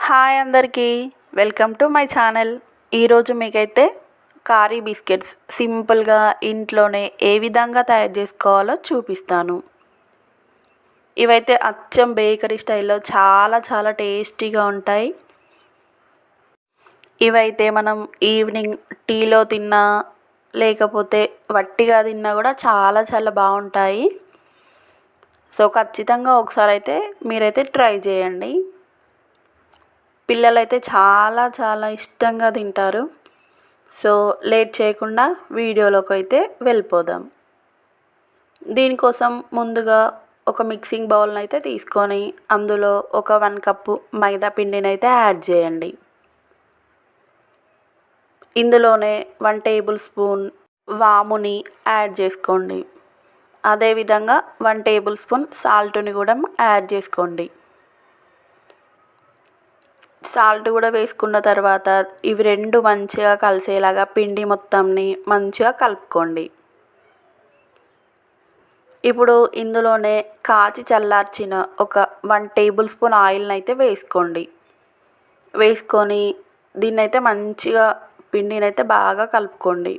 Hi అందరికీ, welcome to my channel. ఈరోజు మీకైతే కారీ బిస్కెట్స్ సింపుల్గా ఇంట్లోనే ఏ విధంగా తయారు చేసుకోవాలో చూపిస్తాను. ఇవైతే అచ్చం బేకరీ స్టైల్లో చాలా చాలా టేస్టీగా ఉంటాయి. ఇవైతే మనం ఈవినింగ్ టీలో తిన్నా లేకపోతే వట్టిగా తిన్నా కూడా చాలా చాలా బాగుంటాయి. సో ఖచ్చితంగా ఒకసారి అయితే మీరైతే ట్రై చేయండి. పిల్లలైతే చాలా చాలా ఇష్టంగా తింటారు. సో లేట్ చేయకుండా వీడియోలోకి అయితే వెళ్ళిపోదాం. దీనికోసం ముందుగా ఒక మిక్సింగ్ బౌల్ని అయితే తీసుకొని అందులో ఒక 1 కప్పు మైదా పిండిని అయితే యాడ్ చేయండి. ఇందులోనే 1 టేబుల్ స్పూన్ వాముని యాడ్ చేసుకోండి. అదేవిధంగా 1 టేబుల్ స్పూన్ సాల్ట్ని కూడా యాడ్ చేసుకోండి. సాల్ట్ కూడా వేసుకున్న తర్వాత ఇవి రెండు మంచిగా కలిసేలాగా పిండి మొత్తంని మంచిగా కలుపుకోండి. ఇప్పుడు ఇందులోనే కాచి చల్లార్చిన ఒక 1 టేబుల్ స్పూన్ ఆయిల్ని అయితే వేసుకోండి. వేసుకొని దీన్ని అయితే మంచిగా పిండిని అయితే బాగా కలుపుకోండి.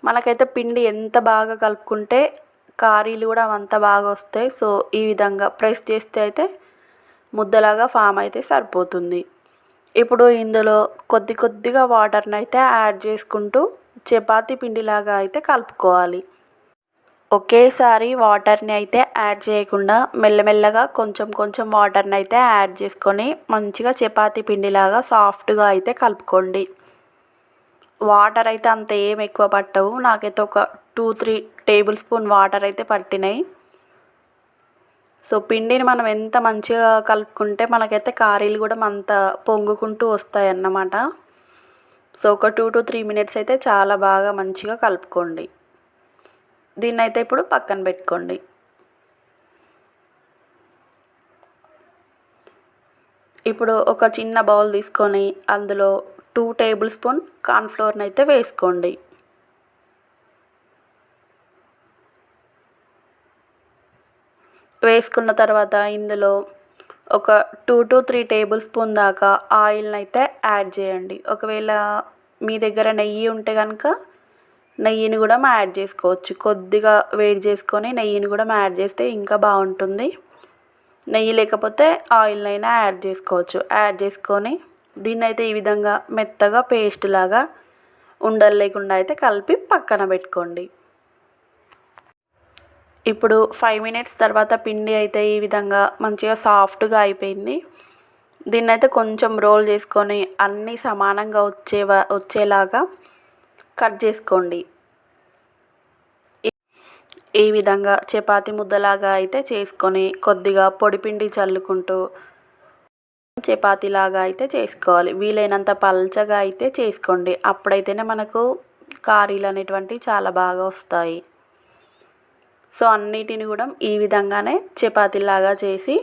మనకైతే పిండి ఎంత బాగా కలుపుకుంటే కారీలు కూడా అంత బాగా వస్తాయి. సో ఈ విధంగా ప్రెస్ చేస్తే అయితే ముద్దలాగా ఫామ్ అయితే సరిపోతుంది. ఇప్పుడు ఇందులో కొద్ది కొద్దిగా వాటర్ని అయితే యాడ్ చేసుకుంటూ చపాతీ పిండిలాగా అయితే కలుపుకోవాలి. ఒకేసారి వాటర్ని అయితే యాడ్ చేయకుండా మెల్లమెల్లగా కొంచెం కొంచెం వాటర్ని అయితే యాడ్ చేసుకొని మంచిగా చపాతీ పిండిలాగా సాఫ్ట్గా అయితే కలుపుకోండి. వాటర్ అయితే అంత ఏం ఎక్కువ పట్టవు. నాకైతే ఒక 2-3 టేబుల్ స్పూన్ వాటర్ అయితే పట్టినాయి. సో పిండిని మనం ఎంత మంచిగా కలుపుకుంటే మనకైతే కారీలు కూడా అంత పొంగుకుంటూ వస్తాయి అన్నమాట. సో ఒక 2-3 మినిట్స్ అయితే చాలా బాగా మంచిగా కలుపుకోండి. దీన్ని అయితే ఇప్పుడు పక్కన పెట్టుకోండి. ఇప్పుడు ఒక చిన్న బౌల్ తీసుకొని అందులో 2 టేబుల్ స్పూన్ కార్న్ఫ్లోర్ని అయితే వేసుకోండి. వేసుకున్న తర్వాత ఇందులో ఒక 2-3 టేబుల్ స్పూన్ దాకా ఆయిల్ని అయితే యాడ్ చేయండి. ఒకవేళ మీ దగ్గర నెయ్యి ఉంటే కనుక నెయ్యిని కూడా యాడ్ చేసుకోవచ్చు. కొద్దిగా వేడి చేసుకొని నెయ్యిని కూడా యాడ్ చేస్తే ఇంకా బాగుంటుంది. నెయ్యి లేకపోతే ఆయిల్నైనా యాడ్ చేసుకోవచ్చు. యాడ్ చేసుకొని దీన్ని అయితే ఈ విధంగా మెత్తగా పేస్ట్ లాగా ఉండలు లేకుండా అయితే కలిపి పక్కన పెట్టుకోండి. ఇప్పుడు 5 మినిట్స్ తర్వాత పిండి అయితే ఈ విధంగా మంచిగా సాఫ్ట్గా అయిపోయింది. దీన్ని అయితే కొంచెం రోల్ చేసుకొని అన్నీ సమానంగా వచ్చేలాగా కట్ చేసుకోండి. ఈ విధంగా చపాతీ ముద్దలాగా అయితే చేసుకొని కొద్దిగా పొడిపిండి చల్లుకుంటూ చపాతీలాగా అయితే చేసుకోవాలి. వీలైనంత పల్చగా అయితే చేసుకోండి. అప్పుడైతేనే మనకు కారీలు అనేటువంటివి చాలా బాగా వస్తాయి. సో అన్నిటిని కూడా ఈ విధంగానే చపాతీలాగా చేసి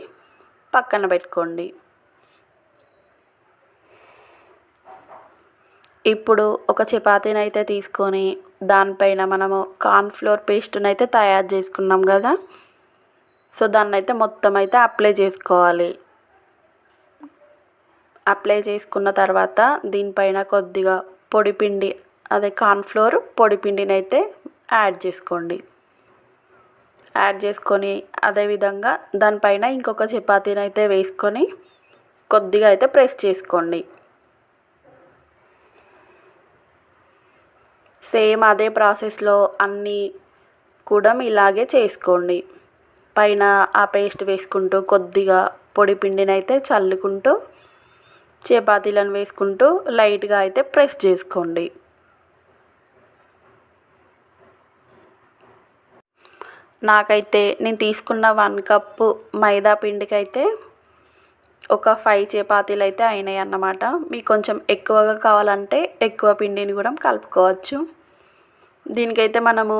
పక్కన పెట్టుకోండి. ఇప్పుడు ఒక చపాతీని అయితే తీసుకొని దానిపైన మనము కార్న్ఫ్లోర్ పేస్ట్ని అయితే తయారు చేసుకున్నాం కదా. సో దాన్ని అయితే మొత్తం అయితే అప్లై చేసుకోవాలి. అప్లై చేసుకున్న తర్వాత దీనిపైన కొద్దిగా పొడిపిండి అదే కార్న్ఫ్లోర్ పొడిపిండిని అయితే యాడ్ చేసుకోండి. యాడ్ చేసుకొని అదేవిధంగా దానిపైన ఇంకొక చపాతీని అయితే వేసుకొని కొద్దిగా అయితే ప్రెస్ చేసుకోండి. సేమ్ అదే ప్రాసెస్లో అన్నీ కూడా ఇలాగే చేసుకోండి. పైన ఆ పేస్ట్ వేసుకుంటూ కొద్దిగా పొడి పిండిని అయితే చల్లుకుంటూ చపాతీలను వేసుకుంటూ లైట్గా అయితే ప్రెస్ చేసుకోండి. నాకైతే నేను తీసుకున్న 1 కప్పు మైదా పిండికి అయితే ఒక 5 చపాతీలు అయితే అయినాయి అన్నమాట. మీకు కొంచెం ఎక్కువగా కావాలంటే ఎక్కువ పిండిని కూడా కలుపుకోవచ్చు. దీనికైతే మనము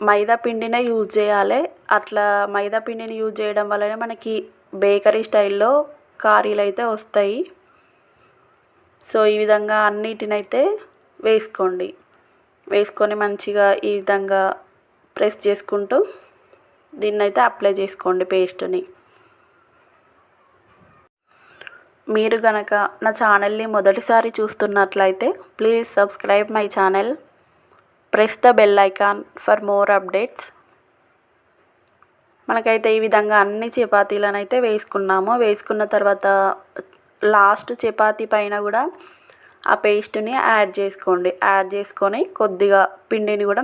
మైదా పిండినే యూజ్ చేయాలి. అట్లా మైదా పిండిని యూజ్ చేయడం వల్లనే మనకి బేకరీ స్టైల్లో కారీలు అయితే వస్తాయి. సో ఈ విధంగా అన్నిటినైతే వేసుకోండి. వేసుకొని మంచిగా ఈ విధంగా ప్రెస్ చేసుకుంటూ దీన్నైతే అప్లై చేసుకోండి పేస్ట్ని. మీరు గనక నా ఛానల్ని మొదటిసారి చూస్తున్నట్లయితే please subscribe my channel, press the bell icon for more updates. మనకైతే ఈ విధంగా అన్ని చపాతీలను అయితే వేసుకున్నాము. వేసుకున్న తర్వాత లాస్ట్ చపాతీ పైన కూడా ఆ పేస్ట్ని యాడ్ చేసుకోండి. యాడ్ చేసుకొని కొద్దిగా పిండిని కూడా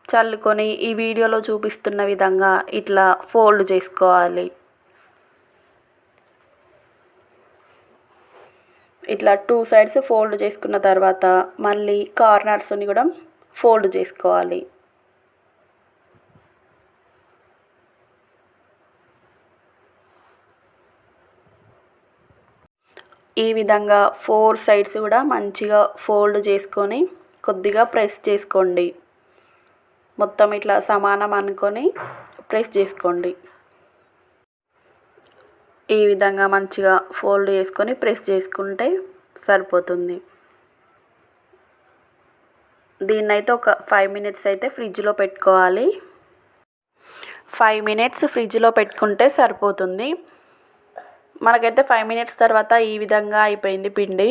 చల్లుకొని ఈ వీడియోలో చూపిస్తున్న విధంగా ఇట్లా ఫోల్డ్ చేసుకోవాలి. ఇట్లా 2 సైడ్స్ ఫోల్డ్ చేసుకున్న తర్వాత మళ్ళీ కార్నర్స్ని కూడా ఫోల్డ్ చేసుకోవాలి. ఈ విధంగా 4 సైడ్స్ కూడా మంచిగా ఫోల్డ్ చేసుకొని కొద్దిగా ప్రెస్ చేసుకోండి. మొత్తం ఇట్లా సమానం అనుకొని ప్రెస్ చేసుకోండి. ఈ విధంగా మంచిగా ఫోల్డ్ చేసుకొని ప్రెస్ చేసుకుంటే సరిపోతుంది. దీన్నైతే ఒక 5 మినిట్స్ అయితే ఫ్రిడ్జ్లో పెట్టుకోవాలి. 5 మినిట్స్ ఫ్రిడ్జ్లో పెట్టుకుంటే సరిపోతుంది. మనకైతే 5 మినిట్స్ తర్వాత ఈ విధంగా అయిపోయింది పిండి.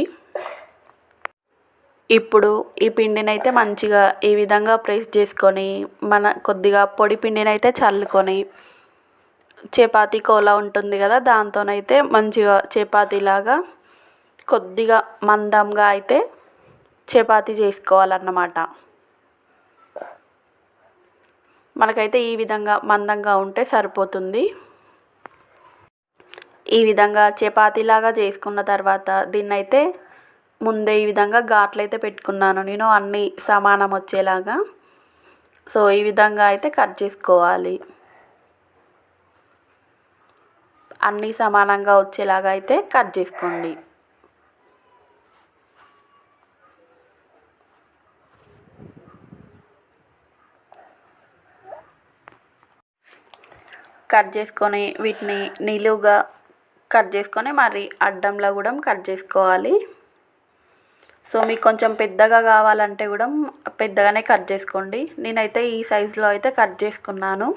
ఇప్పుడు ఈ పిండిని అయితే మంచిగా ఈ విధంగా ప్రెస్ చేసుకొని కొద్దిగా పొడి పిండిని అయితే చల్లుకొని చపాతీ కోలా ఉంటుంది కదా, దాంతోనైతే మంచిగా చపాతీలాగా కొద్దిగా మందంగా అయితే చపాతీ చేసుకోవాలన్నమాట. మనకైతే ఈ విధంగా మందంగా ఉంటే సరిపోతుంది. ఈ విధంగా చపాతీలాగా చేసుకున్న తర్వాత దీన్నైతే ముందే ఈ విధంగా ఘాట్లు అయితే పెట్టుకున్నాను నేను, అన్నీ సమానం వచ్చేలాగా. సో ఈ విధంగా అయితే కట్ చేసుకోవాలి. అన్నీ సమానంగా వచ్చేలాగా అయితే కట్ చేసుకోండి. కట్ చేసుకొని వీటిని నిలువుగా కట్ చేసుకొని మరి అడ్డంలో కూడా కట్ చేసుకోవాలి. సో మీకు కొంచెం పెద్దగా కావాలంటే కూడా పెద్దగానే కట్ చేసుకోండి. నేనైతే ఈ సైజులో అయితే కట్ చేసుకున్నాను.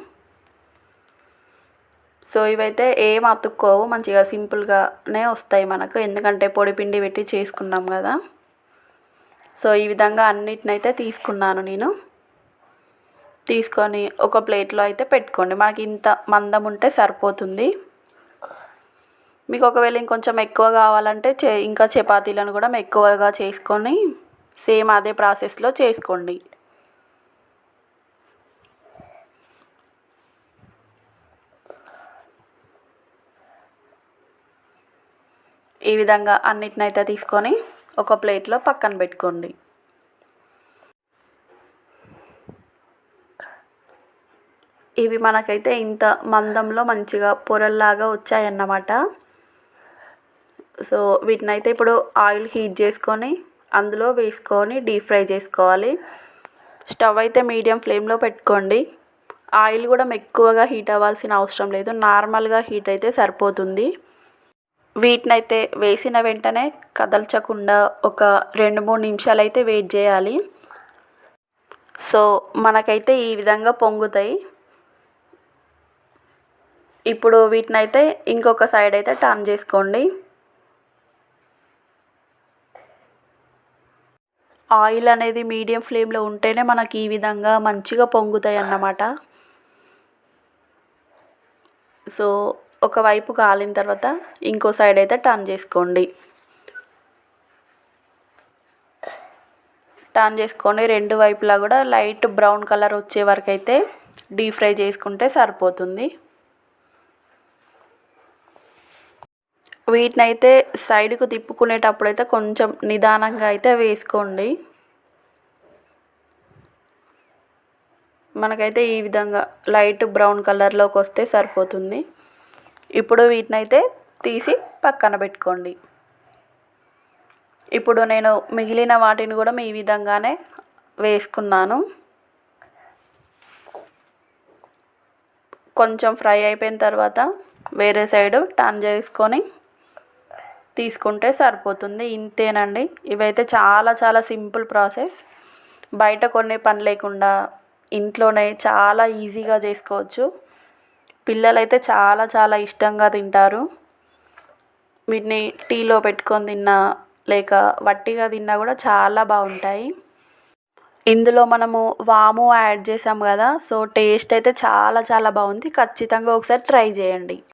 సో ఇవైతే ఏం అతుక్కోవు, మంచిగా సింపుల్గానే వస్తాయి మనకు, ఎందుకంటే పొడి పిండి పెట్టి చేసుకున్నాం కదా. సో ఈ విధంగా అన్నిటినైతే తీసుకున్నాను నేను. తీసుకొని ఒక ప్లేట్లో అయితే పెట్టుకోండి. మనకి ఇంత మందం ఉంటే సరిపోతుంది. మీకు ఒకవేళ ఇంకొంచెం ఎక్కువ కావాలంటే ఇంకా చపాతీలను కూడా ఎక్కువగా చేసుకొని సేమ్ అదే ప్రాసెస్లో చేసుకోండి. ఈ విధంగా అన్నిటినైతే తీసుకొని ఒక ప్లేట్లో పక్కన పెట్టుకోండి. ఇవి మనకైతే ఇంత మందంలో మంచిగా పొరల్లాగా వచ్చాయన్నమాట. సో వీటినైతే ఇప్పుడు ఆయిల్ హీట్ చేసుకొని అందులో వేసుకొని డీప్ ఫ్రై చేసుకోవాలి. స్టవ్ అయితే మీడియం ఫ్లేమ్లో పెట్టుకోండి. ఆయిల్ కూడా ఎక్కువగా హీట్ అవ్వాల్సిన అవసరం లేదు, నార్మల్గా హీట్ అయితే సరిపోతుంది. వీటినైతే వేసిన వెంటనే కదల్చకుండా ఒక 2-3 నిమిషాలు అయితే వెయిట్ చేయాలి. సో మనకైతే ఈ విధంగా పొంగుతాయి. ఇప్పుడు వీటినైతే ఇంకొక సైడ్ అయితే టర్న్ చేసుకోండి. ఆయిల్ అనేది మీడియం ఫ్లేమ్లో ఉంటేనే మనకి ఈ విధంగా మంచిగా పొంగుతాయి అన్నమాట. సో ఒకవైపు కాలిన తర్వాత ఇంకో సైడ్ అయితే టర్న్ చేసుకోండి. టర్న్ చేసుకొని 2 వైపులా కూడా లైట్ బ్రౌన్ కలర్ వచ్చే వరకు అయితే డీప్ ఫ్రై చేసుకుంటే సరిపోతుంది. వీటినైతే సైడ్కు తిప్పుకునేటప్పుడు అయితే కొంచెం నిదానంగా అయితే వేసుకోండి. మనకైతే ఈ విధంగా లైట్ బ్రౌన్ కలర్లోకి వస్తే సరిపోతుంది. ఇప్పుడు వీటినైతే తీసి పక్కన పెట్టుకోండి. ఇప్పుడు నేను మిగిలిన వాటిని కూడా ఈ విధంగానే వేసుకున్నాను. కొంచెం ఫ్రై అయిపోయిన తర్వాత వేరే సైడ్ టర్న్ చేసుకొని తీసుకుంటే సరిపోతుంది. ఇంతేనండి. ఇవైతే చాలా చాలా సింపుల్ ప్రాసెస్. బయట కొనే పని లేకుండా ఇంట్లోనే చాలా ఈజీగా చేసుకోవచ్చు. పిల్లలైతే చాలా చాలా ఇష్టంగా తింటారు. వీటిని టీలో పెట్టుకొని తిన్నా లేక వట్టిగా తిన్నా కూడా చాలా బాగుంటాయి. ఇందులో మనము వాము యాడ్ చేసాం కదా, సో టేస్ట్ అయితే చాలా చాలా బాగుంది. ఖచ్చితంగా ఒకసారి ట్రై చేయండి.